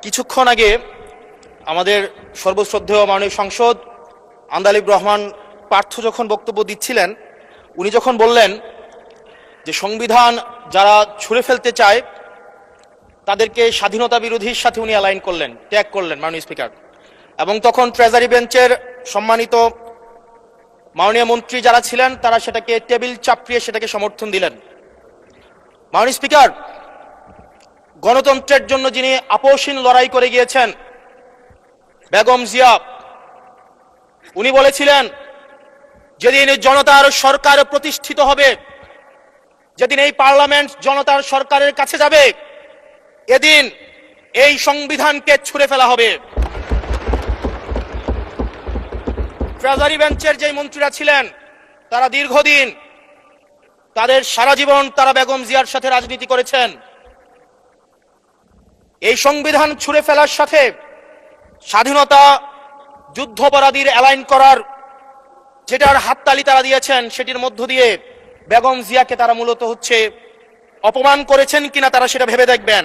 কিছুক্ষণ আগে আমাদের সর্বশ্রদ্ধেয় মাননীয় সংসদ আন্দালিব রহমান পার্থ যখন বক্তব্য দিচ্ছিলেন, উনি যখন বললেন যে সংবিধান যারা ছুঁড়ে ফেলতে চায় তাদেরকে স্বাধীনতা বিরোধীর সাথে উনি অ্যালাইন করলেন, ট্যাগ করলেন মাননীয় স্পিকার। এবং তখন ট্রেজারি বেঞ্চের সম্মানিত মাননীয় মন্ত্রী যারা ছিলেন তারা সেটাকে টেবিল চাপড়িয়ে সেটাকে সমর্থন দিলেন। মাননীয় স্পিকার, গণতন্ত্রের জন্য যিনি আপোষহীন লড়াই করে গিয়েছেন বেগম জিয়া, উনি বলেছিলেন যেদিন জনতার সরকার প্রতিষ্ঠিত হবে, যেদিন এই পার্লামেন্ট জনতার সরকারের কাছে যাবে, এদিন এই সংবিধানকে ছুঁড়ে ফেলা হবে। ট্রেজারি বেঞ্চের যে মন্ত্রীরা ছিলেন তারা দীর্ঘদিন, তাদের সারা জীবন তারা বেগম জিয়ার সাথে রাজনীতি করেছেন। এই সংবিধান ছুঁড়ে ফেলার সাথে স্বাধীনতা যুদ্ধাপরাধীর অ্যালাইন করার যেটার হাততালি তারা দিয়েছেন, সেটির মধ্য দিয়ে বেগম জিয়াকে তারা মূলত অপমান করেছেন কিনা তারা সেটা ভেবে দেখবেন।